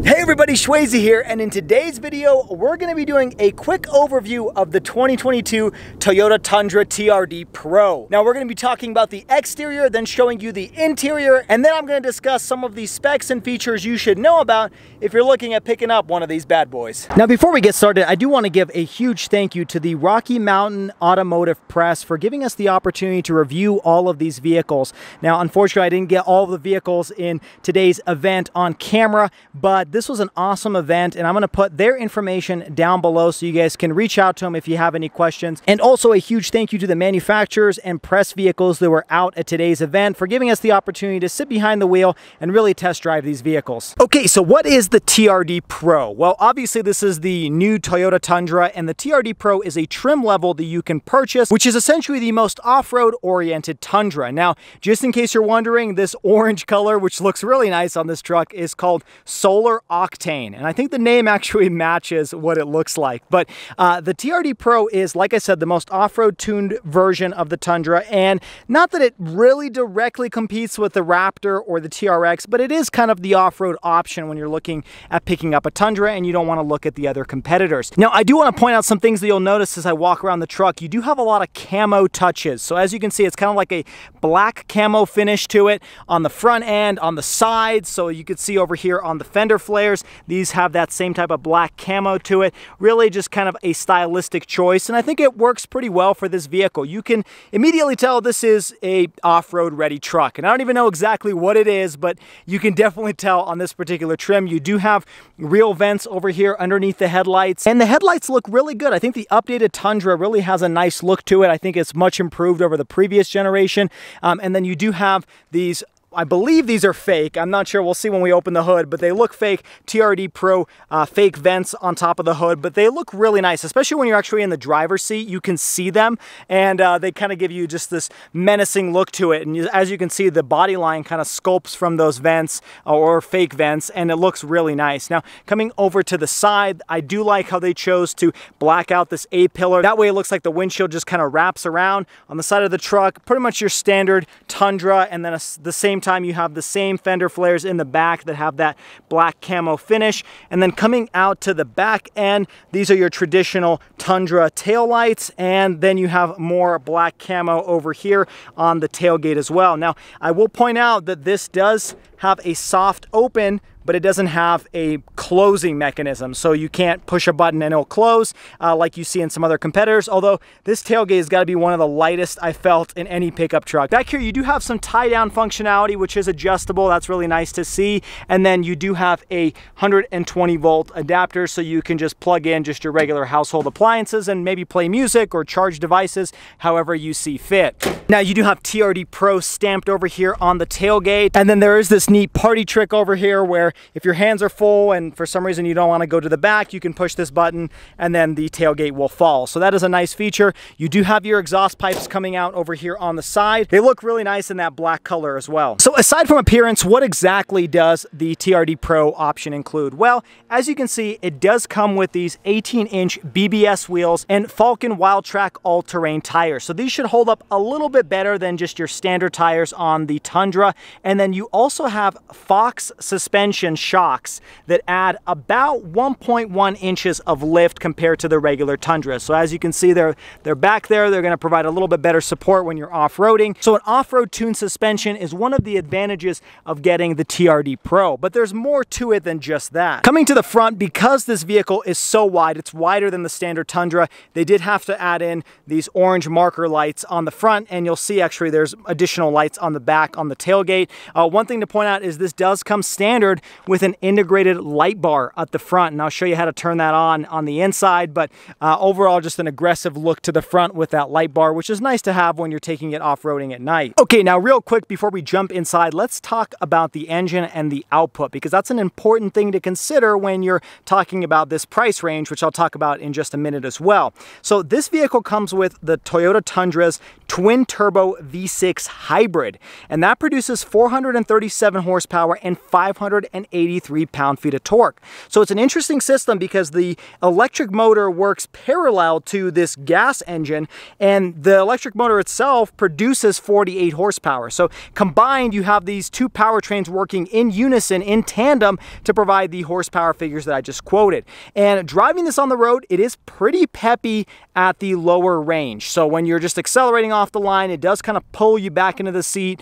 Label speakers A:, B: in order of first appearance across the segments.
A: Hey everybody, Shwazy here, and in today's video, we're going to be doing a quick overview of the 2022 Toyota Tundra TRD Pro. Now we're going to be talking about the exterior, then showing you the interior, and then I'm going to discuss some of the specs and features you should know about if you're looking at picking up one of these bad boys. Now before we get started, I do want to give a huge thank you to the Rocky Mountain Automotive Press for giving us the opportunity to review all of these vehicles. Now unfortunately, I didn't get all of the vehicles in today's event on camera, but this was an awesome event, and I'm going to put their information down below so you guys can reach out to them if you have any questions. And also a huge thank you to the manufacturers and press vehicles that were out at today's event for giving us the opportunity to sit behind the wheel and really test drive these vehicles. Okay, so what is the TRD Pro? Well, obviously this is the new Toyota Tundra, and the TRD Pro is a trim level that you can purchase, which is essentially the most off-road oriented Tundra. Now, just in case you're wondering, this orange color, which looks really nice on this truck, is called Solar Octane, and I think the name actually matches what it looks like. But the TRD Pro is, like I said, the most off-road tuned version of the Tundra, and not that it really directly competes with the Raptor or the TRX, but it is kind of the off-road option when you're looking at picking up a Tundra and you don't want to look at the other competitors. Now, I do want to point out some things that you'll notice as I walk around the truck. You do have a lot of camo touches. So as you can see, it's kind of like a black camo finish to it on the front end, on the sides. So you can see over here on the fender flares, these have that same type of black camo to it. Really just kind of a stylistic choice, and I think it works pretty well for this vehicle. You can immediately tell this is a off-road ready truck, and I don't even know exactly what it is, but you can definitely tell on this particular trim. You do have real vents over here underneath the headlights, and the headlights look really good. I think the updated Tundra really has a nice look to it. I think it's much improved over the previous generation, and then you do have these, I believe these are fake. I'm not sure. We'll see when we open the hood, but they look fake. TRD Pro fake vents on top of the hood, but they look really nice, especially when you're actually in the driver's seat. You can see them, and they kind of give you just this menacing look to it. And as you can see, the body line kind of sculpts from those vents or fake vents, and it looks really nice. Now, coming over to the side, I do like how they chose to black out this A-pillar. That way it looks like the windshield just kind of wraps around. On the side of the truck, pretty much your standard Tundra, and then the same time you have the same fender flares in the back that have that black camo finish. And then coming out to the back end, these are your traditional Tundra taillights, and then you have more black camo over here on the tailgate as well. Now, I will point out that this does have a soft open, but it doesn't have a closing mechanism, so you can't push a button and it'll close like you see in some other competitors, although this tailgate has got to be one of the lightest I felt in any pickup truck. Back here you do have some tie-down functionality, which is adjustable. That's really nice to see. And then you do have a 120 volt adapter, so you can just plug in just your regular household appliances and maybe play music or charge devices however you see fit. Now you do have TRD Pro stamped over here on the tailgate, and then there is this neat party trick over here where if your hands are full and for some reason you don't want to go to the back, you can push this button and then the tailgate will fall. So that is a nice feature. You do have your exhaust pipes coming out over here on the side. They look really nice in that black color as well. So aside from appearance, what exactly does the TRD Pro option include? Well, as you can see, it does come with these 18-inch BBS wheels and Falken Wildtrak all-terrain tires. So these should hold up a little bit better than just your standard tires on the Tundra. And then you also have Fox suspension shocks that add about 1.1 inches of lift compared to the regular Tundra. So as you can see, they're back there. They're going to provide a little bit better support when you're off-roading. So an off-road tuned suspension is one of the advantages of getting the TRD Pro, but there's more to it than just that. Coming to the front, because this vehicle is so wide, it's wider than the standard Tundra, they did have to add in these orange marker lights on the front, and you'll see actually there's additional lights on the back on the tailgate. One thing to point out is this does come standard with an integrated light bar at the front, and I'll show you how to turn that on the inside, but overall just an aggressive look to the front with that light bar, which is nice to have when you're taking it off-roading at night. Okay, now real quick before we jump inside, let's talk about the engine and the output, because that's an important thing to consider when you're talking about this price range, which I'll talk about in just a minute as well. So this vehicle comes with the Toyota Tundra's twin turbo V6 hybrid, and that produces 437 107 horsepower and 583 pound-feet of torque. So it's an interesting system because the electric motor works parallel to this gas engine, and the electric motor itself produces 48 horsepower. So combined, you have these two powertrains working in unison, in tandem, to provide the horsepower figures that I just quoted. And driving this on the road, it is pretty peppy at the lower range. So when you're just accelerating off the line, it does kind of pull you back into the seat.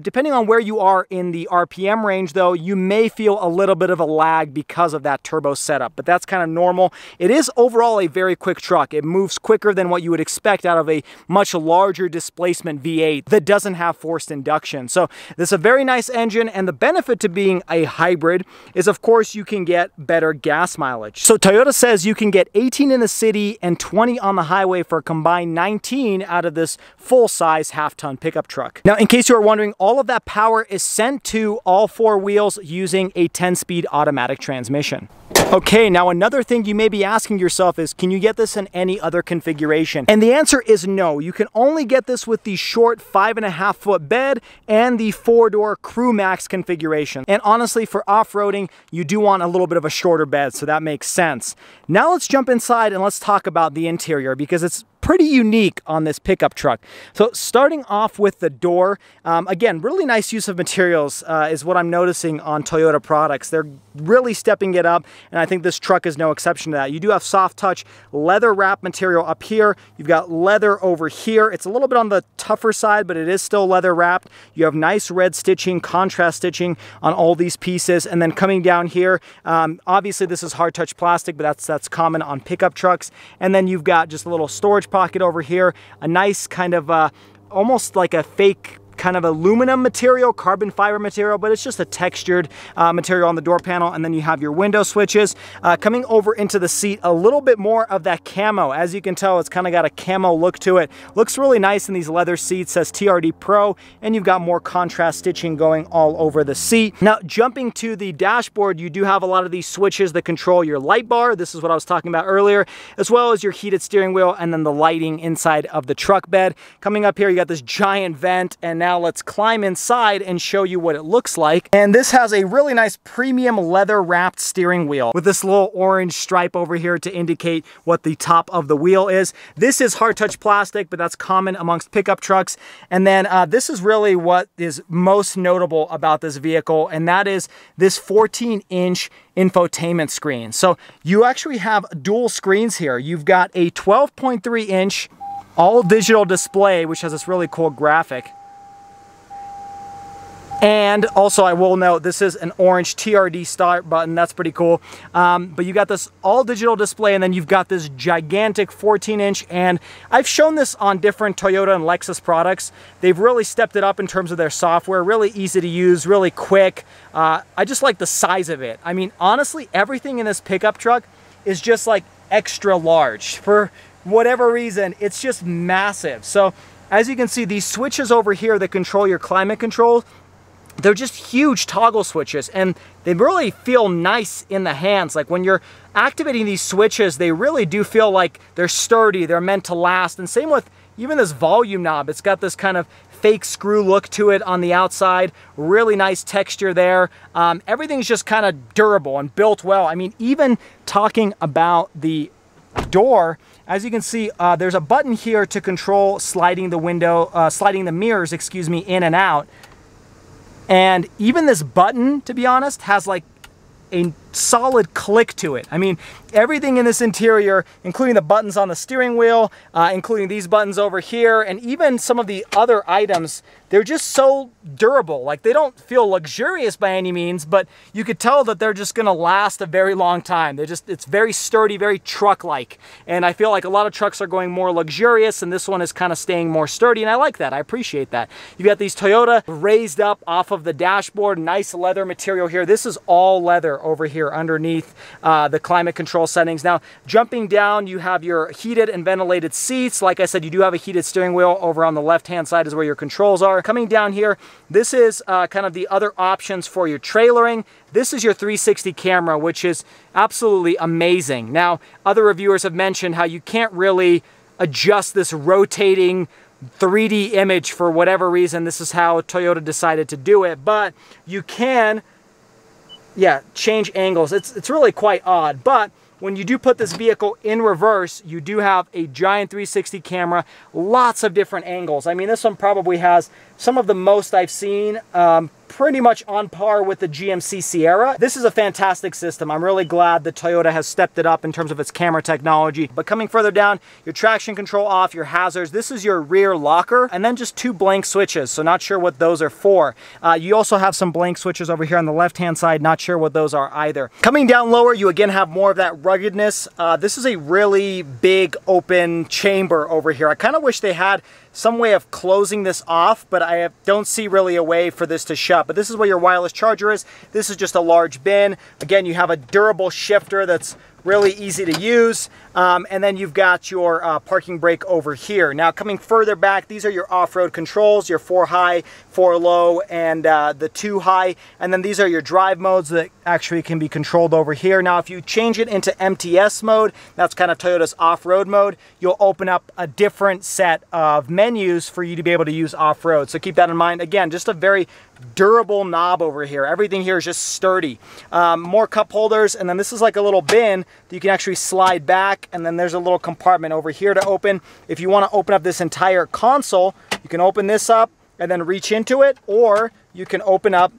A: Depending on where you are in the RPM range, though, you may feel a little bit of a lag because of that turbo setup, but that's kind of normal. It is overall a very quick truck. It moves quicker than what you would expect out of a much larger displacement V8 that doesn't have forced induction. So this is a very nice engine, and the benefit to being a hybrid is, of course, you can get better gas mileage. So Toyota says you can get 18 in the city and 20 on the highway for a combined 19 out of this full-size half-ton pickup truck. Now, in case you are wondering, all of that power is sent to all four wheels using a 10-speed automatic transmission. Okay, now another thing you may be asking yourself is, can you get this in any other configuration? And the answer is no. You can only get this with the short 5.5-foot bed and the 4-door Crew Max configuration. And honestly, for off-roading, you do want a little bit of a shorter bed, so that makes sense. Now let's jump inside and let's talk about the interior, because it's pretty unique on this pickup truck. So starting off with the door, again, really nice use of materials is what I'm noticing on Toyota products. They're really stepping it up, and I think this truck is no exception to that. You do have soft touch leather wrap material up here. You've got leather over here. It's a little bit on the tougher side, but it is still leather wrapped. You have nice red stitching, contrast stitching on all these pieces. And then coming down here, obviously this is hard touch plastic, but that's common on pickup trucks. And then you've got just a little storage pocket over here, a nice kind of almost like a fake kind of aluminum material, carbon fiber material, but it's just a textured material on the door panel. And then you have your window switches. Coming over into the seat, a little bit more of that camo. As you can tell, it's kind of got a camo look to it. Looks really nice in these leather seats. Says TRD Pro, and you've got more contrast stitching going all over the seat. Now, jumping to the dashboard, you do have a lot of these switches that control your light bar. This is what I was talking about earlier, as well as your heated steering wheel and then the lighting inside of the truck bed. Coming up here, you got this giant vent, and now let's climb inside and show you what it looks like. And this has a really nice premium leather wrapped steering wheel with this little orange stripe over here to indicate what the top of the wheel is. This is hard touch plastic, but that's common amongst pickup trucks. And then this is really what is most notable about this vehicle, and that is this 14-inch infotainment screen. So you actually have dual screens here. You've got a 12.3-inch all digital display, which has this really cool graphic. And also, I will note, this is an orange TRD start button. That's pretty cool. But you got this all digital display, and then you've got this gigantic 14-inch. And I've shown this on different Toyota and Lexus products. They've really stepped it up in terms of their software. Really easy to use, really quick. I just like the size of it. I mean, honestly, everything in this pickup truck is just like extra large. For whatever reason, it's just massive. So as you can see, these switches over here that control your climate control, they're just huge toggle switches, and they really feel nice in the hands. Like when you're activating these switches, they really do feel like they're sturdy, they're meant to last. And same with even this volume knob. It's got this kind of fake screw look to it on the outside. Really nice texture there. Everything's just kind of durable and built well. I mean, even talking about the door, as you can see, there's a button here to control sliding the mirrors, excuse me, in and out. And even this button, to be honest, has like a solid click to it. I mean, everything in this interior, including the buttons on the steering wheel, including these buttons over here, and even some of the other items, they're just so durable. Like, they don't feel luxurious by any means, but you could tell that they're just gonna last a very long time. It's very sturdy, very truck-like. And I feel like a lot of trucks are going more luxurious, and this one is kind of staying more sturdy, and I like that. I appreciate that. You've got these Toyota raised up off of the dashboard, nice leather material here. This is all leather over here underneath the climate control settings. Now, jumping down, you have your heated and ventilated seats. Like I said, you do have a heated steering wheel. Over on the left-hand side is where your controls are. Coming down here, this is kind of the other options for your trailering. This is your 360 camera, which is absolutely amazing. Now, other reviewers have mentioned how you can't really adjust this rotating 3D image for whatever reason. This is how Toyota decided to do it, but you can, yeah, change angles. It's really quite odd, but when you do put this vehicle in reverse, you do have a giant 360 camera, lots of different angles. I mean, this one probably has some of the most I've seen, pretty much on par with the GMC Sierra. This is a fantastic system. I'm really glad that Toyota has stepped it up in terms of its camera technology. But coming further down, your traction control off, your hazards, this is your rear locker, and then just 2 blank switches, so not sure what those are for. You also have some blank switches over here on the left-hand side, not sure what those are either. Coming down lower, you again have more of that ruggedness. This is a really big open chamber over here. I kind of wish they had some way of closing this off, but I don't see really a way for this to shut. But this is where your wireless charger is. This is just a large bin. Again, you have a durable shifter that's really easy to use. And then you've got your parking brake over here. Now coming further back, these are your off-road controls, your 4 high, 4 low, and the 2 high. And then these are your drive modes that actually can be controlled over here. Now if you change it into MTS mode, that's kind of Toyota's off-road mode, you'll open up a different set of menus for you to be able to use off-road. So keep that in mind. Again, just a very durable knob over here. Everything here is just sturdy. More cup holders, and then this is like a little bin that you can actually slide back, and then there's a little compartment over here to open. If you want to open up this entire console, you can open this up and then reach into it, or you can open up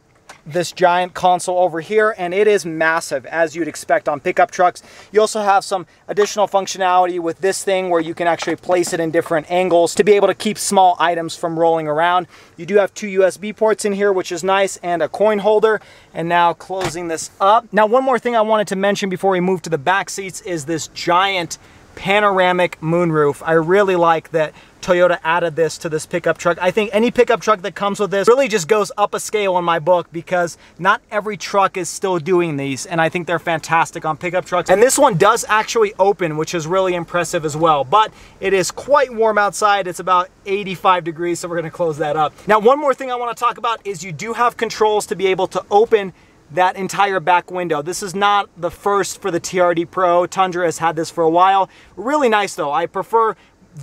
A: this giant console over here, and it is massive, as you'd expect on pickup trucks. You also have some additional functionality with this thing where you can actually place it in different angles to be able to keep small items from rolling around. You do have 2 USB ports in here, which is nice, and a coin holder. And now closing this up. Now, one more thing I wanted to mention before we move to the back seats is this giant panoramic moonroof. I really like that Toyota added this to this pickup truck. I think any pickup truck that comes with this really just goes up a scale in my book, because not every truck is still doing these, and I think they're fantastic on pickup trucks. And this one does actually open, which is really impressive as well, but it is quite warm outside. It's about 85 degrees, so we're gonna close that up. Now, one more thing I wanna talk about is you do have controls to be able to open that entire back window. This is not the first for the TRD Pro. Tundra has had this for a while. Really nice though. I prefer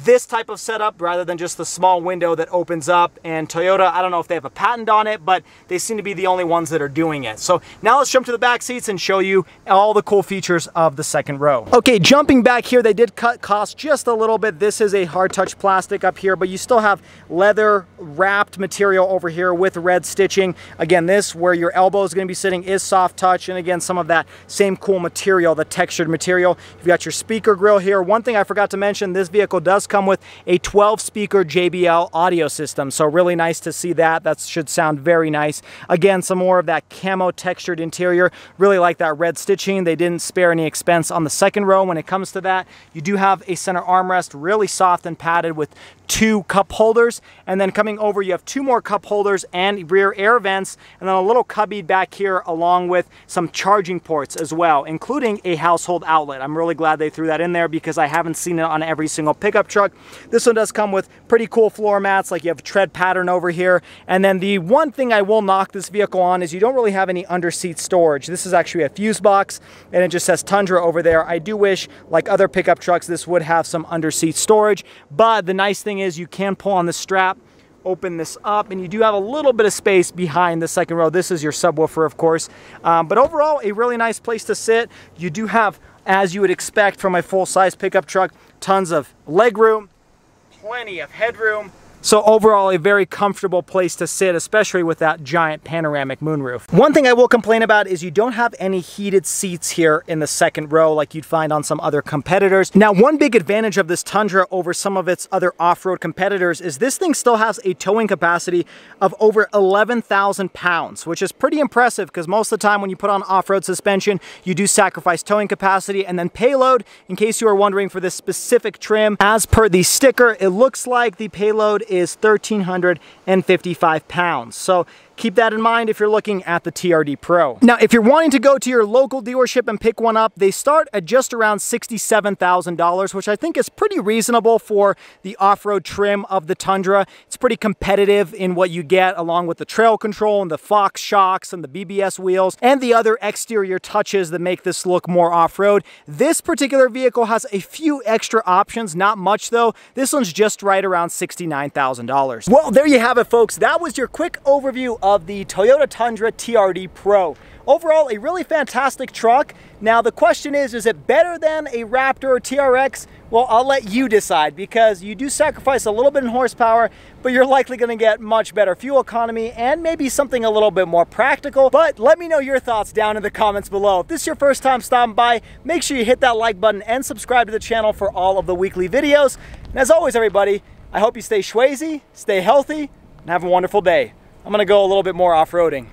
A: this type of setup rather than just the small window that opens up. And Toyota, I don't know if they have a patent on it, but they seem to be the only ones that are doing it. So now let's jump to the back seats and show you all the cool features of the second row. Okay, jumping back here, they did cut costs just a little bit. This is a hard touch plastic up here, but you still have leather wrapped material over here with red stitching. Again, this where your elbow is going to be sitting is soft touch, and again, some of that same cool material, the textured material. You've got your speaker grill here. One thing I forgot to mention, this vehicle does come with a 12-speaker JBL audio system, so really nice to see that. That should sound very nice. Again, some more of that camo textured interior. Really like that red stitching. They didn't spare any expense on the second row when it comes to that. You do have a center armrest, really soft and padded, with 2 cup holders, and then coming over you have 2 more cup holders and rear air vents, and then a little cubby back here along with some charging ports as well, including a household outlet. I'm really glad they threw that in there because I haven't seen it on every single pickup truck. This one does come with pretty cool floor mats, like you have a tread pattern over here. And then the one thing I will knock this vehicle on is you don't really have any under-seat storage. This is actually a fuse box, and it just says Tundra over there. I do wish, like other pickup trucks, this would have some under-seat storage, but the nice thing is you can pull on the strap, open this up, and you do have a little bit of space behind the second row. This is your subwoofer, of course, but overall a really nice place to sit. You do have, as you would expect from a full-size pickup truck, tons of leg room, plenty of headroom. So overall, a very comfortable place to sit, especially with that giant panoramic moonroof. One thing I will complain about is you don't have any heated seats here in the second row like you'd find on some other competitors. Now, one big advantage of this Tundra over some of its other off-road competitors is this thing still has a towing capacity of over 11,000 pounds, which is pretty impressive because most of the time when you put on off-road suspension, you do sacrifice towing capacity. And then payload, in case you are wondering for this specific trim, as per the sticker, it looks like the payload is 1,355 pounds. So keep that in mind if you're looking at the TRD Pro. Now, if you're wanting to go to your local dealership and pick one up, they start at just around $67,000, which I think is pretty reasonable for the off-road trim of the Tundra. It's pretty competitive in what you get, along with the trail control and the Fox shocks and the BBS wheels and the other exterior touches that make this look more off-road. This particular vehicle has a few extra options, not much though. This one's just right around $69,000. Well, there you have it, folks. That was your quick overview of the Toyota Tundra TRD Pro. Overall, a really fantastic truck. Now, the question is it better than a Raptor or TRX? Well, I'll let you decide, because you do sacrifice a little bit in horsepower, but you're likely going to get much better fuel economy and maybe something a little bit more practical. But let me know your thoughts down in the comments below. If this is your first time stopping by, make sure you hit that like button and subscribe to the channel for all of the weekly videos. And as always, everybody, I hope you stay schwazy, stay healthy, and have a wonderful day. I'm going to go a little bit more off-roading.